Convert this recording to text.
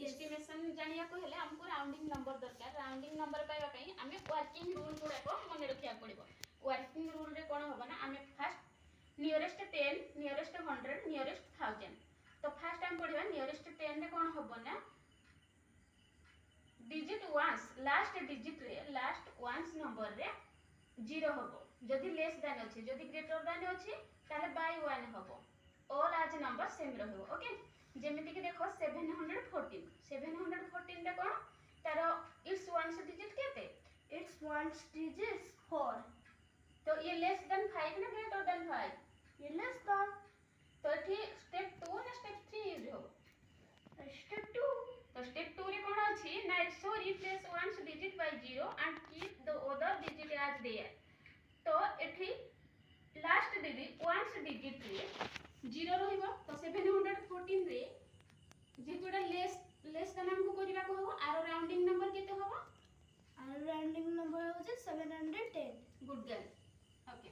estimation जानिया को हेले हमको राउंडिंग नंबर दरकार राउंडिंग नंबर पाइबा पई हमें वर्किंग रूल गुडा मन रखिया पड़िबो वर्किंग रूल रे कोन होबो ना हमें फर्स्ट नियरेस्ट 10 नियरेस्ट 100 नियरेस्ट 1000 तो फर्स्ट हम पढ़िबा नियरेस्ट 10 रे कोन होबो ना डिजिट वंस लास्ट डिजिट रे लास्ट वंस नंबर रे 0 होबो जदि लेस देन अछि जदि ग्रेटर देन अछि ताले बाय 1 होबो ऑल आज नंबर सेम रहबो ओके जेमिति कि देखो 714 714 रे कोन तारो इट्स वंस डिजिट केते इट्स वंस डिजिट 4 तो ये लेस देन 5 ना ग्रेटर देन 5 ये लेस देन तो ठीक स्टेप 2 ना स्टेप 3 यूज हो स्टेप 2 तो स्टेप 2 रे कोन अछि ना so replace ones digit by 0 and keep the other digit as there तो एठी लास्ट डिजिट वंस डिजिट रे 0 रहिबो तो 714 रे जेतोडा लेस देन हमको करिबा को हो आरो राउंडिंग नंबर केते होबो आरो राउंडिंग नंबर हो जे 710 गुड गर्ल ओके